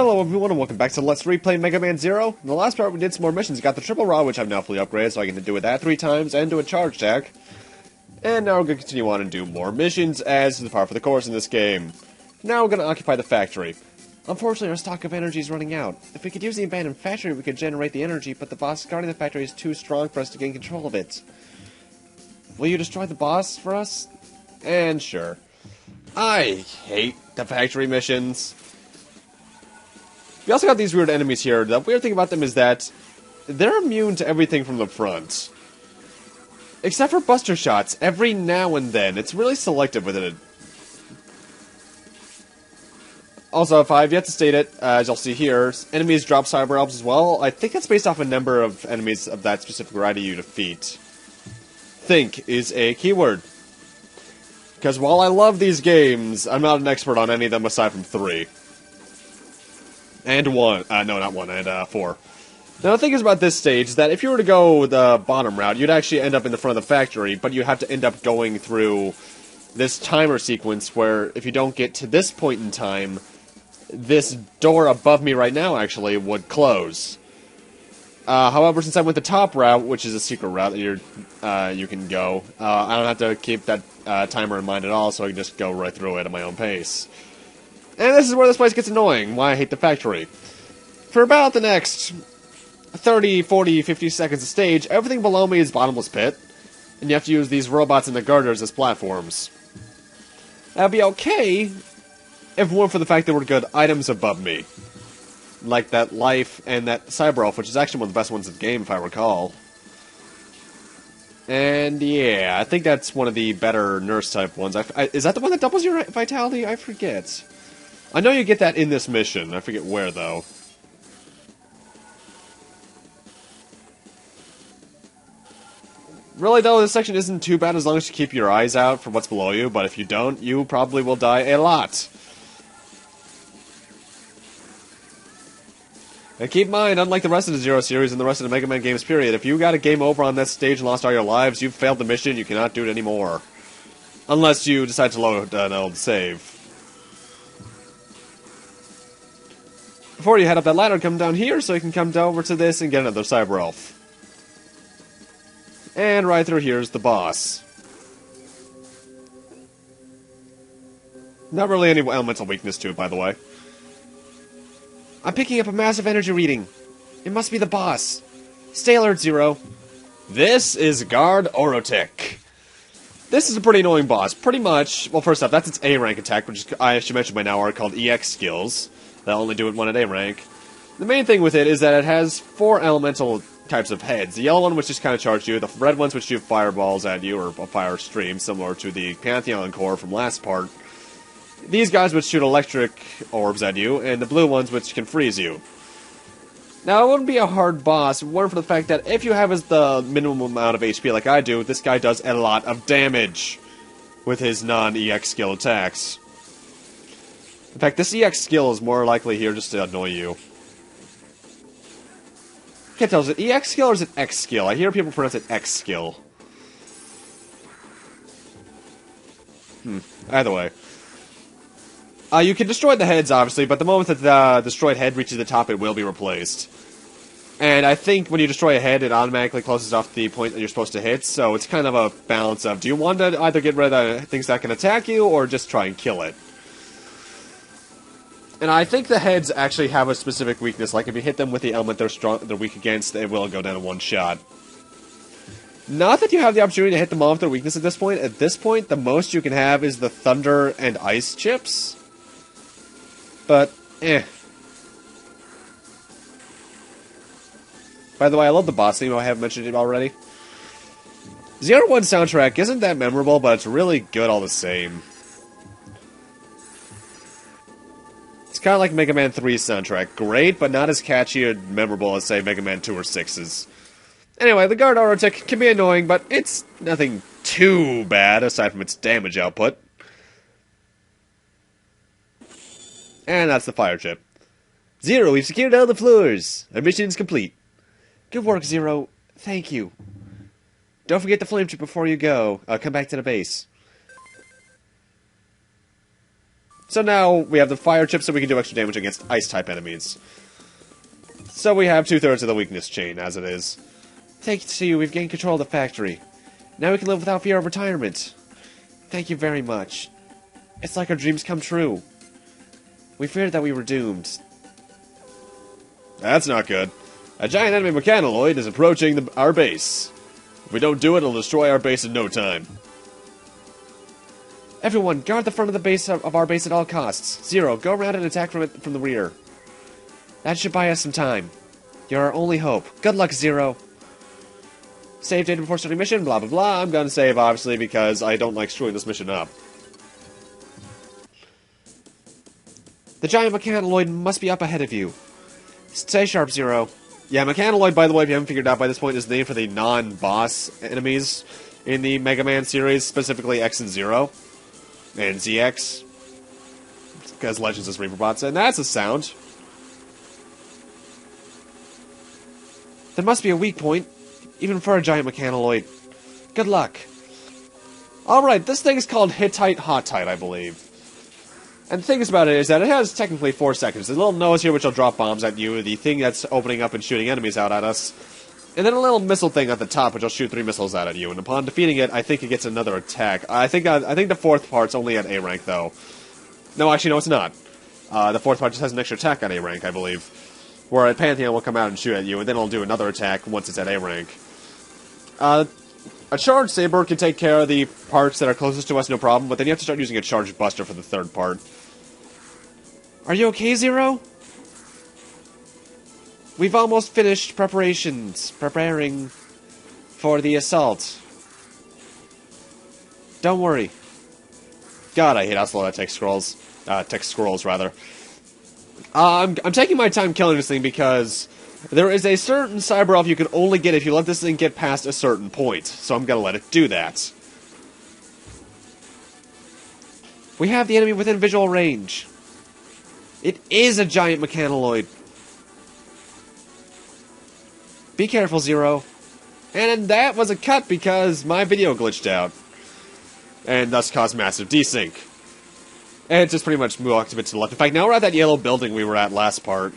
Hello everyone and welcome back to Let's Replay Mega Man Zero. In the last part we did some more missions, got the triple rod which I've now fully upgraded so I can do it that 3 times and do a charge attack. And now we're going to continue on and do more missions as is the par for the course in this game. Now we're going to occupy the factory. Unfortunately our stock of energy is running out. If we could use the abandoned factory we could generate the energy, but the boss guarding the factory is too strong for us to gain control of it. Will you destroy the boss for us? And sure. I hate the factory missions. We also got these weird enemies here. The weird thing about them is that they're immune to everything from the front. Except for buster shots, every now and then. It's really selective with it. Also, if I've yet to state it, as you'll see here, enemies drop cyber elves as well. I think that's based off a number of enemies of that specific variety you defeat. Think is a keyword. Because while I love these games, I'm not an expert on any of them aside from 3. And 1. No, not 1, and 4. Now, the thing is about this stage is that if you were to go the bottom route, you'd actually end up in the front of the factory, but you have to end up going through this timer sequence where if you don't get to this point in time, this door above me right now, actually, would close. However, since I went the top route, which is a secret route that you can go, I don't have to keep that timer in mind at all, so I can just go right through it at my own pace. And this is where this place gets annoying, why I hate the factory. For about the next 30, 40, 50 seconds of stage, everything below me is bottomless pit, and you have to use these robots and the girders as platforms. That'd be okay if it weren't for the fact there were good items above me. Like that life and that cyber elf, which is actually one of the best ones in the game, if I recall. And yeah, I think that's one of the better nurse-type ones. Is that the one that doubles your vitality? I forget. I know you get that in this mission. I forget where, though. Really, though, this section isn't too bad as long as you keep your eyes out for what's below you, but if you don't, you probably will die a lot. And keep in mind, unlike the rest of the Zero series and the rest of the Mega Man games period, if you got a game over on that stage and lost all your lives, you've failed the mission, you cannot do it anymore. Unless you decide to load an old save. Before you head up that ladder, come down here so you can come down over to this and get another cyber elf. And right through here is the boss. Not really any elemental weakness to it, by the way. I'm picking up a massive energy reading. It must be the boss. Stay alert, Zero. This is Guard Orotic. This is a pretty annoying boss. Pretty much, well, first off, that's its A rank attack, which I should mention by now are called EX skills. They'll only do it 1 at A rank. The main thing with it is that it has 4 elemental types of heads. The yellow one, which just kind of charge you. The red ones, which shoot fireballs at you, or a fire stream, similar to the Pantheon core from last part. These guys, which shoot electric orbs at you, and the blue ones, which can freeze you. Now, it wouldn't be a hard boss, more for the fact that if you have the minimum amount of HP like I do, this guy does a lot of damage with his non-EX skill attacks. In fact, this EX skill is more likely here just to annoy you. Can't tell, is it EX skill or is it X skill? I hear people pronounce it X skill. Either way. You can destroy the heads, obviously, but the moment that the destroyed head reaches the top, it will be replaced. And I think when you destroy a head, it automatically closes off the point that you're supposed to hit, so it's kind of a balance of, do you want to either get rid of things that can attack you, or just try and kill it? And I think the heads actually have a specific weakness, like if you hit them with the element they're weak against, it will go down in 1 shot. Not that you have the opportunity to hit them all with their weakness at this point. At this point, the most you can have is the thunder and ice chips. But, By the way, I love the boss theme, I haven't mentioned it already. Zero One soundtrack isn't that memorable, but it's really good all the same. It's kind of like Mega Man 3's soundtrack. Great, but not as catchy or memorable as, say, Mega Man 2 or 6's. Anyway, the Guard Orotic can be annoying, but it's nothing too bad, aside from its damage output. And that's the fire chip. Zero, we've secured all the floors. Our mission is complete. Good work, Zero. Thank you. Don't forget the flame chip before you go. Come back to the base. So now we have the fire chip so we can do extra damage against ice-type enemies. So we have 2/3 of the weakness chain, as it is. Thanks to you, we've gained control of the factory. Now we can live without fear of retirement. Thank you very much. It's like our dreams come true. We feared that we were doomed. That's not good. A giant enemy Mechanaloid is approaching our base. If we don't do it, it'll destroy our base in no time. Everyone, guard the front of the base of our base at all costs. Zero, go around and attack from the rear. That should buy us some time. You're our only hope. Good luck, Zero. Save data before starting mission, blah blah blah. I'm gonna save, obviously, because I don't like screwing this mission up. The Giant Mechanaloid must be up ahead of you. Stay sharp, Zero. Yeah, Mechanaloid, by the way, if you haven't figured out by this point, is the name for the non-boss enemies in the Mega Man series, specifically X and Zero. And ZX. Because Legends is Reaperbots, and that's a sound. There must be a weak point, even for a Giant Mechanaloid. Good luck. Alright, this thing is called Hittite Hotite, I believe. And the thing about it is that it has technically 4 seconds. There's a little nose here which will drop bombs at you, the thing that's opening up and shooting enemies out at us, and then a little missile thing at the top which will shoot 3 missiles out at you, and upon defeating it, I think it gets another attack. I think the 4th part's only at A rank, though. No, actually, no, it's not. The 4th part just has an extra attack at A rank, I believe. Where a Pantheon will come out and shoot at you, and then it'll do another attack once it's at A rank. A charged saber can take care of the parts that are closest to us, no problem, but then you have to start using a charged buster for the 3rd part. Are you okay, Zero? We've almost finished preparing for the assault. Don't worry. God, I hate how slow that text scrolls. Text scrolls, rather. I'm taking my time killing this thing because there is a certain cyber elf you can only get if you let this thing get past a certain point. So I'm gonna let it do that. We have the enemy within visual range. It is a Giant Mechanaloid. Be careful, Zero. And that was a cut because my video glitched out. And thus caused massive desync. And it just pretty much walked a bit to the left. In fact, now we're at that yellow building we were at last part.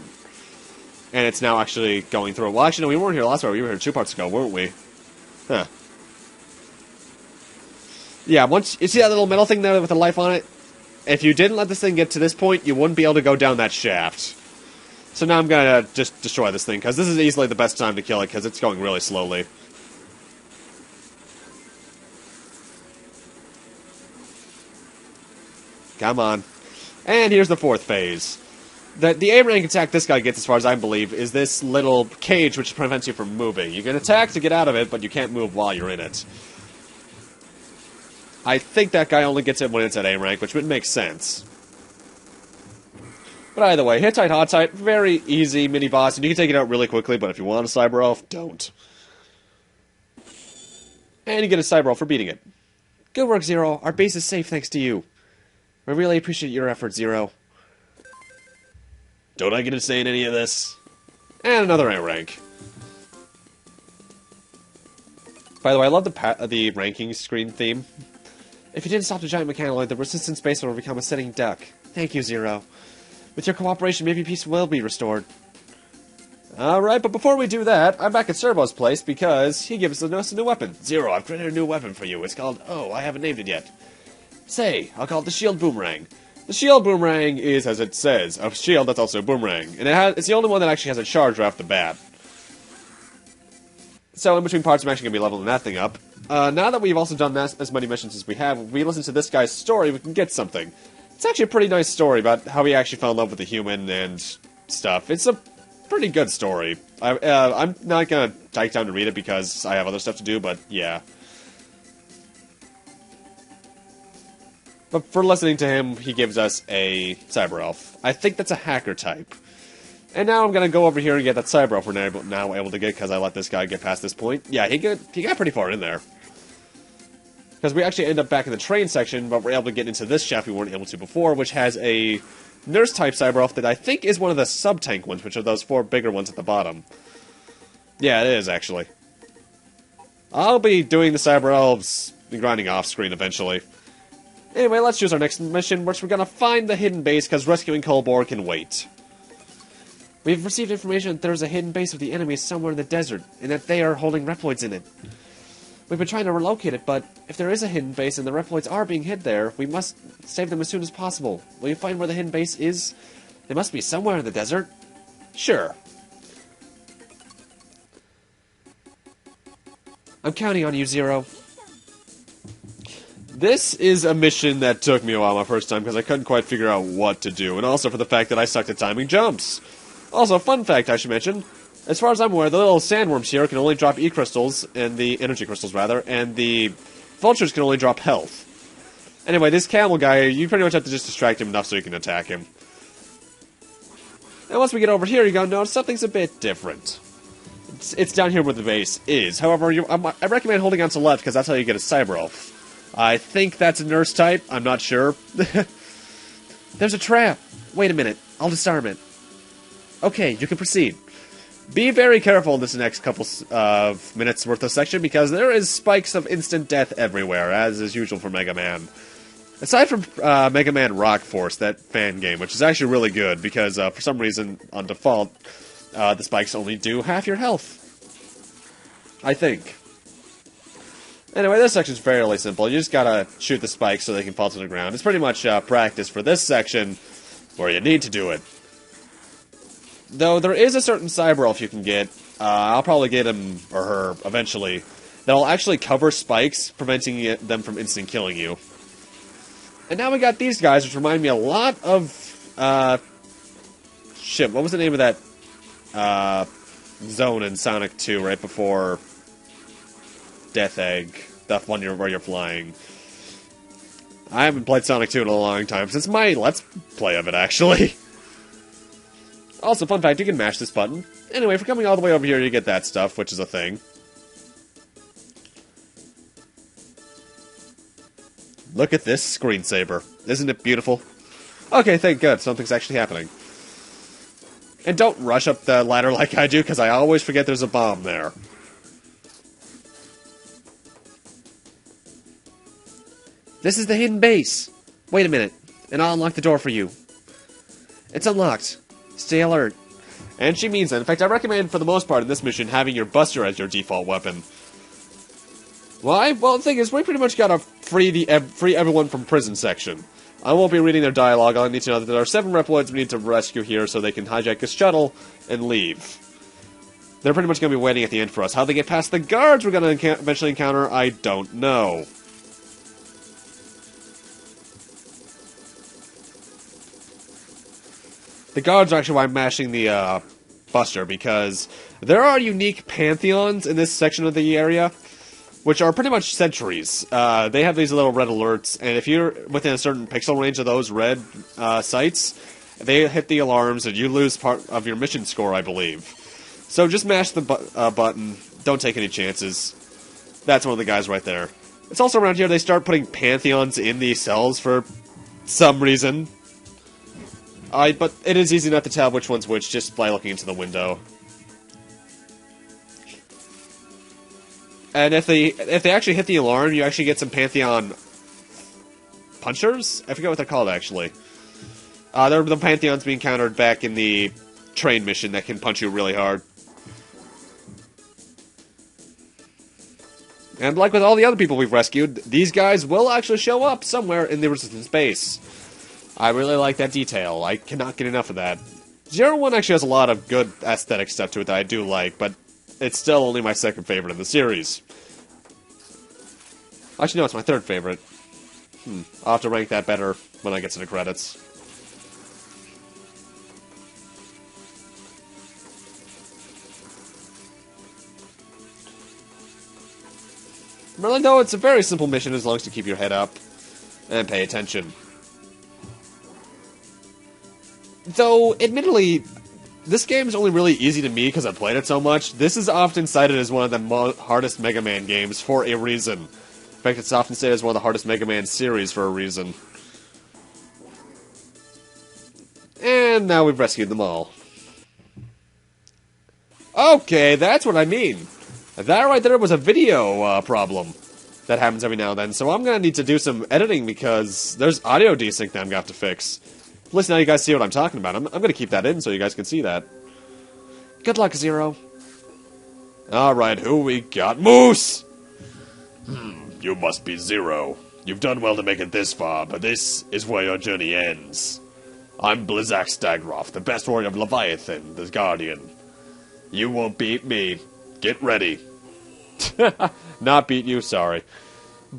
And it's now actually going through. Well, actually, no, we weren't here last part. We were here 2 parts ago, weren't we? Huh. Yeah, once you see that little metal thing there with the life on it? If you didn't let this thing get to this point, you wouldn't be able to go down that shaft. So now I'm gonna just destroy this thing, because this is easily the best time to kill it, because it's going really slowly. Come on. And here's the 4th phase. The A-rank attack this guy gets, as far as I believe, is this little cage which prevents you from moving. You can attack to get out of it, but you can't move while you're in it. I think that guy only gets it when it's at A-rank, which would make sense. But either way, Hittite Hotite, very easy mini-boss, and you can take it out really quickly, but if you want a Cyber Elf, don't. And you get a Cyber Elf for beating it. Good work, Zero. Our base is safe thanks to you. We really appreciate your efforts, Zero. Don't I get a say in any of this? And another A rank. By the way, I love the ranking screen theme. If you didn't stop the Giant Mechanaloid, the resistance base will become a sitting duck. Thank you, Zero. With your cooperation, maybe peace will be restored. Alright, but before we do that, I'm back at Servo's place because he gives us a new weapon. Zero, I've created a new weapon for you. It's called... Oh, I haven't named it yet. Say, I'll call it the Shield Boomerang. The Shield Boomerang is, as it says, a shield that's also a boomerang. And it's the only one that actually has a charge right off the bat. So in between parts, I'm actually going to be leveling that thing up. Now that we've also done as many missions as we have, if we listen to this guy's story, we can get something. It's actually a pretty nice story about how he actually fell in love with a human and stuff. It's a pretty good story. I'm not going to take time to read it because I have other stuff to do, but yeah. But for listening to him, he gives us a Cyber Elf. I think that's a hacker type. And now I'm going to go over here and get that Cyber Elf we're now able to get because I let this guy get past this point. Yeah, he got pretty far in there. Because we actually end up back in the train section, but we're able to get into this shaft we weren't able to before, which has a Nurse-type Cyber Elf that I think is one of the sub-tank ones, which are those 4 bigger ones at the bottom. Yeah, it is, actually. I'll be doing the Cyber Elves and grinding off-screen eventually. Anyway, let's choose our next mission, which we're gonna find the hidden base, because rescuing Kolbor can wait. We've received information that there's a hidden base of the enemy somewhere in the desert, and that they are holding Reploids in it. We've been trying to relocate it, but if there is a hidden base and the Reploids are being hid there, we must save them as soon as possible. Will you find where the hidden base is? It must be somewhere in the desert. Sure. I'm counting on you, Zero. This is a mission that took me a while my first time because I couldn't quite figure out what to do, and also for the fact that I sucked at timing jumps. Also, fun fact I should mention, as far as I'm aware, the little sandworms here can only drop E-crystals, and the energy crystals rather, and the vultures can only drop health. Anyway, this camel guy, you pretty much have to just distract him enough so you can attack him. And once we get over here, you're gonna notice something's a bit different. It's down here where the base is. However, I recommend holding on to left because that's how you get a Staggroff. I think that's a nurse type. I'm not sure. There's a trap. Wait a minute. I'll disarm it. Okay, you can proceed. Be very careful in this next couple of minutes worth of section because there is spikes of instant death everywhere, as is usual for Mega Man. Aside from Mega Man Rock Force, that fan game, which is actually really good because for some reason on default the spikes only do half your health. I think. Anyway, this section's fairly simple. You just gotta shoot the spikes so they can fall to the ground. It's pretty much practice for this section where you need to do it. Though there is a certain cyber elf you can get, I'll probably get him or her eventually, that'll actually cover spikes, preventing them from instant killing you. And now we got these guys, which remind me a lot of, shit, what was the name of that, zone in Sonic 2 right before Death Egg, that one where you're flying. I haven't played Sonic 2 in a long time, since my Let's Play of it, actually. Also, fun fact, you can mash this button. Anyway, for coming all the way over here, you get that stuff, which is a thing. Look at this screensaver. Isn't it beautiful? Okay, thank God, something's actually happening. And don't rush up the ladder like I do, because I always forget there's a bomb there. This is the hidden base. Wait a minute, and I'll unlock the door for you. It's unlocked. Stay alert. And she means that. In fact, I recommend, for the most part in this mission, having your Buster as your default weapon. Why? Well, the thing is, we pretty much gotta free everyone from prison section. I won't be reading their dialogue. All I need to know that there are 7 Reploids we need to rescue here so they can hijack this shuttle and leave. They're pretty much gonna be waiting at the end for us. How they get past the guards we're gonna eventually encounter, I don't know. The guards are actually why I'm mashing the Buster, because there are unique pantheons in this section of the area, which are pretty much sentries. They have these little red alerts, and if you're within a certain pixel range of those red sites, they hit the alarms, and you lose part of your mission score, I believe. So just mash the button, don't take any chances. That's one of the guys right there. It's also around here they start putting pantheons in these cells for some reason. But it is easy not to tell which one's which just by looking into the window. And if they actually hit the alarm, you actually get some Pantheon punchers? I forget what they're called, actually. They're the Pantheons being encountered back in the train mission that can punch you really hard. And like with all the other people we've rescued, these guys will actually show up somewhere in the Resistance base. I really like that detail. I cannot get enough of that. 01 actually has a lot of good aesthetic stuff to it that I do like, but it's still only my second favorite in the series. Actually, no, it's my third favorite. I'll have to rank that better when I get to the credits. Really, though, it's a very simple mission as long as you keep your head up and pay attention. Though, admittedly, this game is only really easy to me because I've played it so much. This is often cited as one of the hardest Mega Man games for a reason. In fact, it's often cited as one of the hardest Mega Man series for a reason. And now we've rescued them all. Okay, that's what I mean. That right there was a video problem. that happens every now and then. So I'm going to need to do some editing because there's audio desync that I'm going to have to fix. Listen, now you guys see what I'm talking about. I'm going to keep that in so you guys can see that. Good luck, Zero. Alright, who we got? Moose! You must be Zero. You've done well to make it this far, but this is where your journey ends. I'm Blizzak Staggroff, the best warrior of Leviathan, the Guardian. You won't beat me. Get ready. Not beat you, sorry.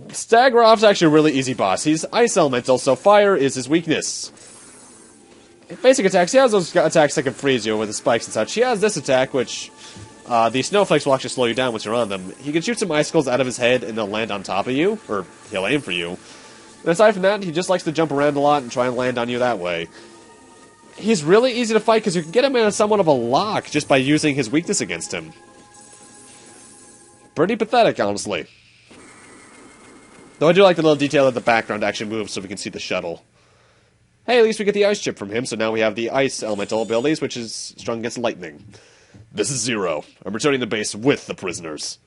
Staggroff's actually a really easy boss. He's ice elemental, so fire is his weakness. Basic attacks, he has those attacks that can freeze you with the spikes and such. He has this attack, which the snowflakes will actually slow you down once you're on them. He can shoot some icicles out of his head and they'll land on top of you, or he'll aim for you. And aside from that, he just likes to jump around a lot and try and land on you that way. He's really easy to fight because you can get him in somewhat of a lock just by using his weakness against him. Pretty pathetic, honestly. Though I do like the little detail that the background actually moves so we can see the shuttle. Hey, at least we get the ice chip from him, so now we have the ice elemental abilities, which is strong against lightning. This is Zero. I'm returning to base with the prisoners.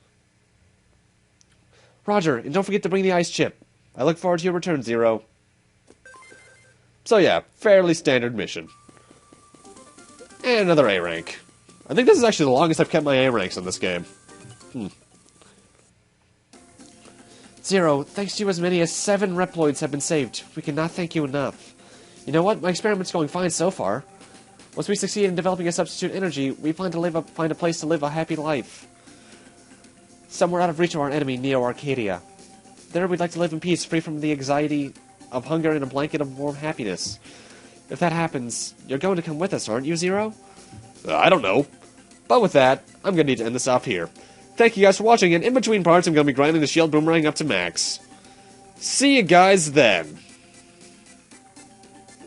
Roger, and don't forget to bring the ice chip. I look forward to your return, Zero. So yeah, fairly standard mission. And another A rank. I think this is actually the longest I've kept my A ranks on this game. Zero, thanks to you as many as 7 Reploids have been saved. We cannot thank you enough. You know what? My experiment's going fine so far. Once we succeed in developing a substitute energy, we plan to find a place to live a happy life. Somewhere out of reach of our enemy, Neo-Arcadia. There we'd like to live in peace, free from the anxiety of hunger and a blanket of warm happiness. If that happens, you're going to come with us, aren't you, Zero? I don't know. But with that, I'm going to need to end this off here. Thank you guys for watching, and in between parts, I'm going to be grinding the shield boomerang up to max. See you guys then.